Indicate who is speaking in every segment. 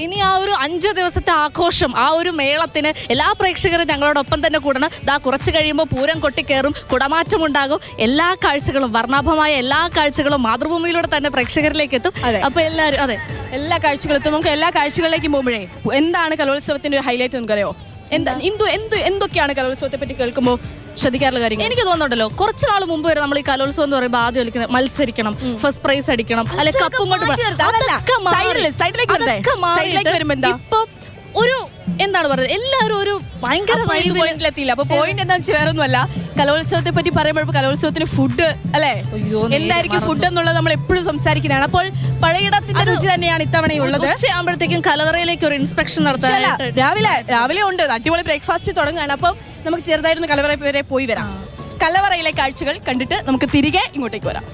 Speaker 1: ഇനി ആ ഒരു 5 ദിവസത്തെ ആഘോഷം, ആ ഒരു മേളത്തിന് എല്ലാ പ്രേക്ഷകരും ഞങ്ങളോടൊപ്പം തന്നെ കൂടണം. ദാ കുറച്ച് കഴിയുമ്പോൾ പൂരം കൊട്ടിക്കയറും, കുടമാറ്റം ഉണ്ടാകും. എല്ലാ കാഴ്ചകളും, വർണ്ണാഭമായ എല്ലാ കാഴ്ചകളും മാതൃഭൂമിയിലൂടെ തന്നെ പ്രേക്ഷകരിലേക്ക് എത്തും. അപ്പൊ എല്ലാവരും
Speaker 2: എല്ലാ കാഴ്ചകളും എത്തും. നമുക്ക് എല്ലാ കാഴ്ചകളിലേക്കും പോകുമ്പോഴേ എന്താണ് കലോത്സവത്തിന്റെ ഒരു ഹൈലൈറ്റ് നിങ്ങൾക്കറിയോ? എന്തൊക്കെയാണ് കലോത്സവത്തെ പറ്റി കേൾക്കുമ്പോൾ ശ്രദ്ധിക്കാറുള്ള കാര്യങ്ങൾ?
Speaker 1: എനിക്ക് തോന്നുന്നുണ്ടല്ലോ, കുറച്ച് നാൾ മുമ്പ് വരെ നമ്മൾ ഈ കലോത്സവം എന്ന് പറയുമ്പോൾ ആദ്യം വിളിക്കുന്നത് മത്സരിക്കണം, ഫസ്റ്റ് പ്രൈസ് അടിക്കണം, അല്ലെ കപ്പും കൊണ്ട് ഇപ്പൊ ഒരു എന്താണ് പറയുന്നത്, എല്ലാവരും ഒരു ഭയങ്കര
Speaker 2: പോയിന്റിലെത്തിയില്ല. അപ്പൊ പോയിന്റ് എന്താ വെച്ചാൽ വേറെ ഒന്നുമല്ല, കലോത്സവത്തെ പറ്റി പറയുമ്പോൾ കലോത്സവത്തിന് ഫുഡ് അല്ലെ, എന്തായിരിക്കും ഫുഡ് എന്നുള്ളത് നമ്മൾ എപ്പോഴും സംസാരിക്കുന്നതാണ്. അപ്പോൾ പഴയിടത്തിന്റെ രുചി തന്നെയാണ് ഇത്തവണയുള്ളത്.
Speaker 1: ഉച്ചയാകുമ്പോഴത്തേക്കും കലവറയിലേക്ക് ഒരു ഇൻസ്പെക്ഷൻ നടത്താൻ
Speaker 2: രാവിലെ ഉണ്ട്, അടിപൊളി ബ്രേക്ക്ഫാസ്റ്റ് തുടങ്ങുകയാണ്. അപ്പം നമുക്ക് ചെറുതായിരുന്നു കലവറ വരെ പോയി വരാം. കലവറയിലെ കാഴ്ചകൾ കണ്ടിട്ട് നമുക്ക് തിരികെ ഇങ്ങോട്ടേക്ക് വരാം.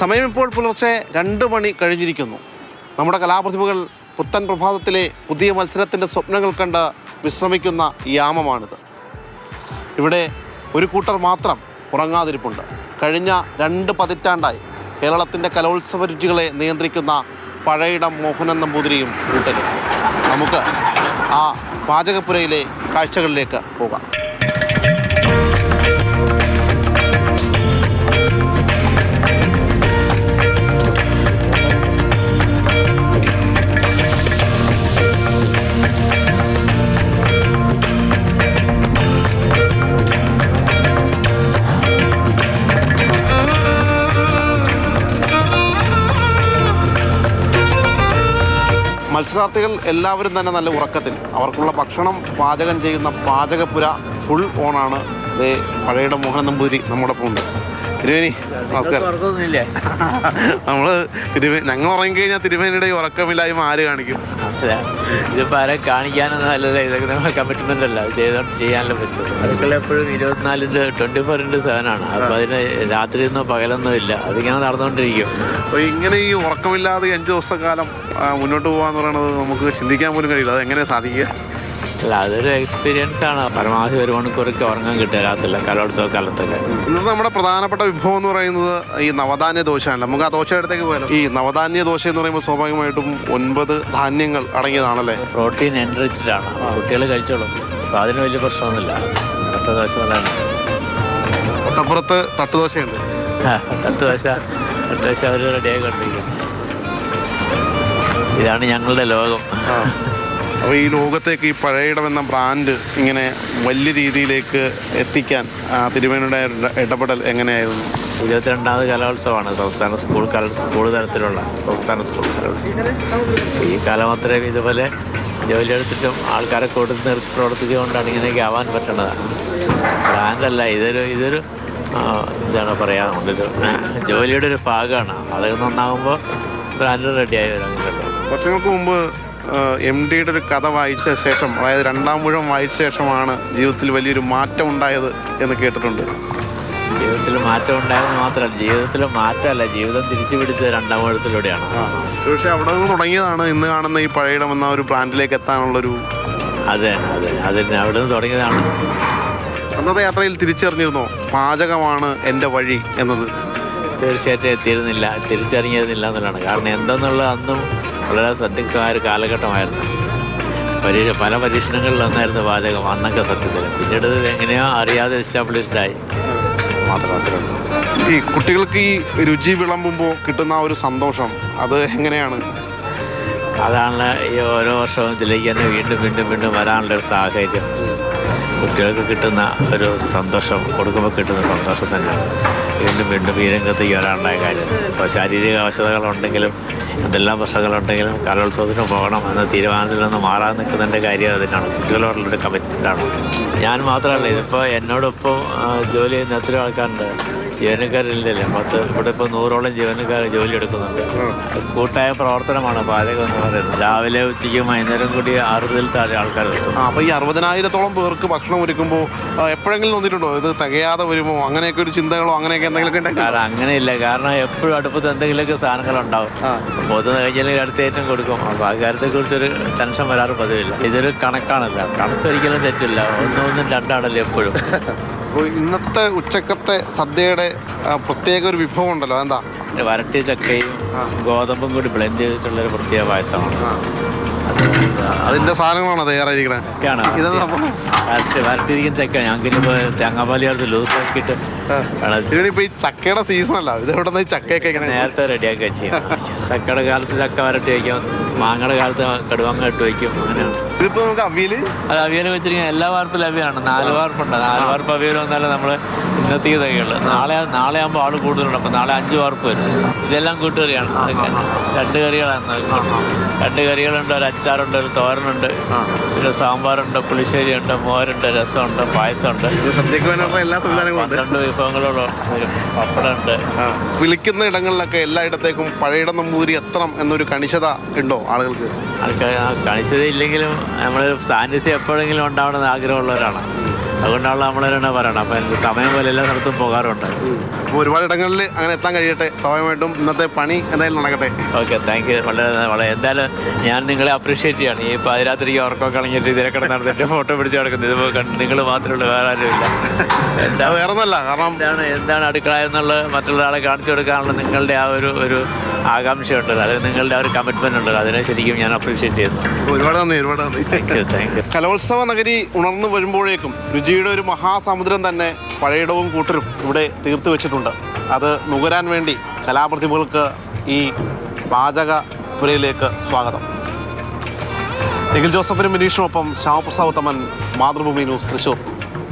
Speaker 3: സമയം ഇപ്പോൾ പുലർച്ചെ 2 മണി കഴിഞ്ഞിരിക്കുന്നു. നമ്മുടെ കലാപ്രതിഭകൾ പുത്തൻ പ്രഭാതത്തിലെ പുതിയ മത്സരത്തിൻ്റെ സ്വപ്നങ്ങൾ കണ്ട് വിശ്രമിക്കുന്ന യാമമാണിത്. ഇവിടെ ഒരു കൂട്ടർ മാത്രം ഉറങ്ങാതിരിപ്പുണ്ട്. കഴിഞ്ഞ 2 പതിറ്റാണ്ടായി കേരളത്തിൻ്റെ കലോത്സവ രുചികളെ നിയന്ത്രിക്കുന്ന പഴയിടം മോഹനൻ നമ്പൂതിരിയും കൂട്ടരും. നമുക്ക് ആ പാചകപ്പുരയിലെ കാഴ്ചകളിലേക്ക് പോകാം. മത്സരാർത്ഥികൾ എല്ലാവരും തന്നെ നല്ല ഉറക്കത്തിൽ. അവർക്കുള്ള ഭക്ഷണം പാചകം ചെയ്യുന്ന പാചകപ്പുര ഫുൾ ഓണാണ്. അതേ പഴയിടം മോഹനൻ നമ്പൂതിരി നമ്മോടൊപ്പം ഉണ്ട്. തിരുവേനി നമസ്കാരം. ഞങ്ങൾ ഉറങ്ങിക്കഴിഞ്ഞാൽ തിരുവേനിയുടെ ഉറക്കമില്ലായ്മ ആര് കാണിക്കും?
Speaker 4: ഇതിപ്പോൾ ആരെ കാണിക്കാനൊന്നും അല്ലല്ലോ, ഇതൊക്കെ നമ്മൾ കമ്മിറ്റ്മെൻ്റ് അല്ല, ചെയ്യാനല്ലേ പറ്റും. അതൊക്കെ എപ്പോഴും 24/7 ആണ്. അപ്പോൾ അതിന് രാത്രിയൊന്നും പകലൊന്നും ഇല്ല, അതിങ്ങനെ നടന്നുകൊണ്ടിരിക്കും.
Speaker 3: അപ്പോൾ ഇങ്ങനെ ഈ ഉറക്കമില്ലാതെ 5 ദിവസക്കാലം മുന്നോട്ട് പോകാന്ന് പറയുന്നത് നമുക്ക് ചിന്തിക്കാൻ പോലും കഴിയില്ല. അതെങ്ങനെയാണ് സാധിക്കുക?
Speaker 4: അല്ല, അതൊരു എക്സ്പീരിയൻസ് ആണ്. പരമാവധി 1 മണിക്കൂറൊക്കെ ഉറങ്ങാൻ കിട്ടുക രാത്രിയില്ല കലോത്സവ കാലത്തൊക്കെ.
Speaker 3: ഇന്നത്തെ നമ്മുടെ പ്രധാനപ്പെട്ട വിഭവം എന്ന് പറയുന്നത് ഈ നവധാന്യ ദോശയാണ്. നമുക്ക് ആ ദോശയടുത്തേക്ക് പോയാലോ? ഈ നവധാന്യ ദോശ എന്ന് പറയുമ്പോൾ സ്വാഭാവികമായിട്ടും 9 ധാന്യങ്ങൾ അടങ്ങിയതാണല്ലേ?
Speaker 4: പ്രോട്ടീൻ എൻറിച്ച്ഡ് ആണ്, കുട്ടികൾ കഴിച്ചോളും. അപ്പോൾ അതിന് വലിയ പ്രശ്നമൊന്നുമില്ല. തട്ടുദോശ നല്ലതാണ്.
Speaker 3: തൊട്ടപ്പുറത്ത് തട്ടുദോശയുണ്ട്.
Speaker 4: തട്ടുദോശ അവർ റെഡിയായി കൊണ്ടിരിക്കും. ഇതാണ് ഞങ്ങളുടെ ലോകം.
Speaker 3: അപ്പോൾ ഈ ലോകത്തേക്ക് ഈ പഴയിടം എന്ന ബ്രാൻഡ് ഇങ്ങനെ വലിയ രീതിയിലേക്ക് എത്തിക്കാൻ തിരുവേനിയുടെ ഇടപെടൽ എങ്ങനെയായിരുന്നു?
Speaker 4: 22ാമത് കലോത്സവമാണ് സംസ്ഥാന സ്കൂൾ തലത്തിലുള്ള സംസ്ഥാന സ്കൂൾ കലോത്സവം. ഈ കാലം അത്രയും ഇതുപോലെ ജോലിയെടുത്തിട്ടും ആൾക്കാരെ കൊടുത്ത് നിർത്തി പ്രവർത്തിച്ചുകൊണ്ടാണ് ഇങ്ങനെയൊക്കെ ആവാൻ പറ്റണതാണ്. ബ്രാൻഡല്ല, ഇതൊരു എന്താണ് പറയുക, ഇതൊരു ജോലിയുടെ ഒരു ഭാഗമാണ്. അത് നന്നാകുമ്പോൾ ബ്രാൻഡ് റെഡിയായി വരാൻ കേട്ടോ.
Speaker 3: വർഷങ്ങൾക്ക് മുമ്പ് MDയുടെ ഒരു കഥ വായിച്ച ശേഷം, അതായത് 2ാം മുഴുവൻ വായിച്ച ശേഷമാണ് ജീവിതത്തിൽ വലിയൊരു മാറ്റം ഉണ്ടായത് എന്ന് കേട്ടിട്ടുണ്ട്.
Speaker 4: ജീവിതത്തിൽ മാറ്റം ഉണ്ടായെന്ന് മാത്രമല്ല, ജീവിതത്തിൽ മാറ്റമല്ല, ജീവിതം തിരിച്ചു പിടിച്ചത് 2ാം മുഴുവത്തിലൂടെയാണ്.
Speaker 3: പക്ഷേ അവിടെ നിന്ന് തുടങ്ങിയതാണ് ഇന്ന് കാണുന്ന ഈ പഴയിടം എന്ന ഒരു ബ്രാൻഡിലേക്ക് എത്താനുള്ളൊരു.
Speaker 4: അതെ, അവിടെ നിന്ന് തുടങ്ങിയതാണ്.
Speaker 3: അന്നത്തെ യാത്രയിൽ തിരിച്ചറിഞ്ഞിരുന്നോ പാചകമാണ് എൻ്റെ വഴി എന്നത്?
Speaker 4: തീർച്ചയായിട്ടും തിരിച്ചറിഞ്ഞിരുന്നില്ല എന്നുള്ളതാണ്. കാരണം എന്തെന്നുള്ളത് അന്നും വളരെ സന്ദിഗ്ധമായൊരു കാലഘട്ടമായിരുന്നു. പല പരീക്ഷണങ്ങളിൽ ഒന്നായിരുന്നു പാചകം അന്നൊക്കെ സത്യത്തിൽ. പിന്നീട് എങ്ങനെയോ അറിയാതെ എസ്റ്റാബ്ലിഷ്ഡായി മാത്രമേ.
Speaker 3: ഈ കുട്ടികൾക്ക് ഈ രുചി വിളമ്പുമ്പോൾ കിട്ടുന്ന ഒരു സന്തോഷം അത് എങ്ങനെയാണ്?
Speaker 4: അതാണ് ഈ ഓരോ വർഷവും ഇതിലേക്ക് തന്നെ വീണ്ടും വരാനുള്ളൊരു സാഹചര്യം. കുട്ടികൾക്ക് കിട്ടുന്ന ഒരു സന്തോഷം, കൊടുക്കുമ്പോൾ കിട്ടുന്ന സന്തോഷം തന്നെയാണ് വീണ്ടും ഈ രംഗത്തേക്ക് വരാനുണ്ടായ കാര്യം. ഇപ്പോൾ ശാരീരിക അവശതകളുണ്ടെങ്കിലും എന്തെല്ലാം പ്രശ്നങ്ങളുണ്ടെങ്കിലും കലോത്സവത്തിന് പോകണം എന്ന തീരുമാനത്തിൽ നിന്ന് മാറാൻ നിൽക്കുന്നതിൻ്റെ കാര്യം അതിനാണ്. കുട്ടികളോടുള്ളൊരു കമ്മിറ്റ്മെൻ്റാണ്. ഞാൻ മാത്രമല്ല, ഇതിപ്പോൾ എന്നോടൊപ്പം ജോലി ചെയ്യുന്ന എത്രയോ ആൾക്കാരുണ്ട്, ജീവനക്കാരില്ലല്ലേ. ഇവിടെ ഇപ്പോൾ 100ഓളം ജീവനക്കാർ ജോലി എടുക്കുന്നുണ്ട്. കൂട്ടായ പ്രവർത്തനമാണ് പാചകം എന്ന് പറയുന്നത്. രാവിലെ ഉച്ചയ്ക്കും വൈകുന്നേരം കൂടി 60-ൽ താഴെ ആൾക്കാർ എത്തും.
Speaker 3: അപ്പോൾ ഈ 60,000-ഓളം പേർക്ക് ഭക്ഷണം ഒരുക്കുമ്പോൾ എപ്പോഴെങ്കിലും തോന്നിയിട്ടുണ്ടോ ഇത് തികയാതെ വരുമോ? അങ്ങനെയൊക്കെ ഒരു ചിന്തകളോ അങ്ങനെയൊക്കെ എന്തെങ്കിലുമൊക്കെ ഉണ്ടെങ്കിൽ?
Speaker 4: കാരണം അങ്ങനെയില്ല. കാരണം എപ്പോഴും അടുപ്പത്ത് എന്തെങ്കിലുമൊക്കെ സാധനങ്ങളുണ്ടാവും. പൊതുവെ കഴിഞ്ഞാൽ അടുത്ത ഏറ്റവും കൊടുക്കും. അപ്പോൾ ആ കാര്യത്തെക്കുറിച്ചൊരു ടെൻഷൻ വരാറ് പതിവില്ല. ഇതൊരു കണക്കാണല്ലോ, കണക്കൊരിക്കലും തെറ്റില്ല. 1 2 എപ്പോഴും.
Speaker 3: അപ്പോൾ ഇന്നത്തെ ഉച്ചക്കത്തെ സദ്യയുടെ പ്രത്യേക ഒരു വിഭവം ഉണ്ടല്ലോ, എന്താ?
Speaker 4: വരട്ടിയ ചക്കയും ഗോതമ്പും കൂടി ബ്ലെൻഡ് ചെയ്തിട്ടുള്ളൊരു പ്രത്യേക പായസമാണ്.
Speaker 3: അതിന്റെ സാധനങ്ങളാണ് തയ്യാറായിരിക്കണേ.
Speaker 4: ചക്കയാണ് വരട്ടിയിരിക്കുന്ന ചക്ക. ഞങ്ങൾക്കിനിപ്പോൾ തേങ്ങാപ്പാൽ ചേർത്ത് ലൂസാക്കിയിട്ട്
Speaker 3: ഇതിനിപ്പോ ഈ ചക്കയുടെ സീസൺ അല്ല, ഇത് എവിടെ നിന്ന് ചക്കയൊക്കെ ഇങ്ങനെ
Speaker 4: നേരത്തെ റെഡിയാക്കി വെച്ച് ചക്കയുടെ കാലത്ത് ചക്ക വരട്ടി വയ്ക്കും, മാങ്ങയുടെ കാലത്ത് കടുവാങ്ങ ഇട്ട് വയ്ക്കും. അങ്ങനെയാണ്.
Speaker 3: ഇതിപ്പോ നമുക്ക് അവിയല്
Speaker 4: അവിയൽ വെച്ചിരിക്കുന്ന എല്ലാ വാർപ്പിലും അവിയാണ്. 4 വാർപ്പുണ്ട്. 4 വാർപ്പ് അവിയൽ വന്നാലും നമ്മൾ ഇന്നത്തേക്ക് തയ്യുള്ളൂ. നാളെ ആകുമ്പോൾ ആൾ കൂടുതലുണ്ട്. അപ്പോൾ നാളെ 5 വാർപ്പ് വരും. ഇതെല്ലാം കൂട്ടുകറിയാണ്. അതൊക്കെ 2 കറികളാണ്. 2 കറികളുണ്ട്, ഒരു അച്ചാറുണ്ട്, ഒരു തോരനുണ്ട്, പിന്നെ സാമ്പാറുണ്ട്, പുളിശ്ശേരിയുണ്ട്, മോരുണ്ട്, രസമുണ്ട്, പായസമുണ്ട്.
Speaker 3: എല്ലാ സംവിധാനങ്ങളും
Speaker 4: 12 വിഭവങ്ങളോളം വരും. പപ്പടമുണ്ട്.
Speaker 3: വിളിക്കുന്ന ഇടങ്ങളിലൊക്കെ എല്ലായിടത്തേക്കും പഴയിടം നമ്പൂതിരി എത്തണം എന്നൊരു കണിശത ഉണ്ടോ ആളുകൾക്ക്?
Speaker 4: ആൾക്കാർ കണിശത ഇല്ലെങ്കിലും നമ്മൾ സാന്നിധ്യം എപ്പോഴെങ്കിലും ഉണ്ടാവണമെന്ന് ആഗ്രഹമുള്ളവരാണ്. അതുകൊണ്ടാണല്ലോ നമ്മളെന്നെ പറയണം. അപ്പം എനിക്ക് സമയം പോലെ എല്ലാ സ്ഥലത്തും പോകാറുണ്ട്.
Speaker 3: അപ്പോൾ ഒരുപാട് ഇടങ്ങളിൽ അങ്ങനെ എത്താൻ കഴിയട്ടെ. സ്വാഭാവികമായിട്ടും ഇന്നത്തെ പണി എന്തായാലും നടക്കട്ടെ.
Speaker 4: Okay, thank you. വളരെ എന്തായാലും ഞാൻ നിങ്ങളെ അപ്രീഷിയേറ്റ് ചെയ്യാണ്. ഈ പാതിരാത്രിക്ക് ഉറക്കം കളഞ്ഞിട്ട് ഇതിലൊക്കെ നടന്നിട്ട് ഫോട്ടോ പിടിച്ച് നടക്കുന്നത്. ഇത് നിങ്ങൾ മാത്രമേ ഉള്ളൂ, വേറെ ആരുമില്ല. എന്താ
Speaker 3: വേറെ ഒന്നല്ല, കാരണം
Speaker 4: എന്താണ് അടുക്കള എന്നുള്ളത് മറ്റുള്ളൊരാളെ കാണിച്ചു കൊടുക്കാനുള്ള നിങ്ങളുടെ ആ ഒരു ആകാംക്ഷയുണ്ടല്ലോ, അത് നിങ്ങളുടെ ആ ഒരു കമ്മിറ്റ്മെന്റ് ഉണ്ടല്ലോ, അതിനെ ശരിക്കും ഞാൻ അപ്രീഷിയേറ്റ് ചെയ്യുന്നു.
Speaker 3: ഒരുപാട് നന്ദി.
Speaker 4: Thank you.
Speaker 3: കലോത്സവ നഗരി ഉണർന്നു വരുമ്പോഴേക്കും രുചിയുടെ ഒരു മഹാസമുദ്രം തന്നെ പഴയിടവും കൂട്ടരും ഇവിടെ തീർത്തു വെച്ചിട്ടുണ്ട്. അത് നുകരാൻ വേണ്ടി കലാപ്രതിഭകൾക്ക് ഈ പാചകപുരയിലേക്ക് സ്വാഗതം. നിഖിൽ ജോസഫിനും മിനീഷുമൊപ്പം ശ്യാമപ്രസാദ് ഉത്തമൻ, മാതൃഭൂമി ന്യൂസ്, തൃശ്ശൂർ.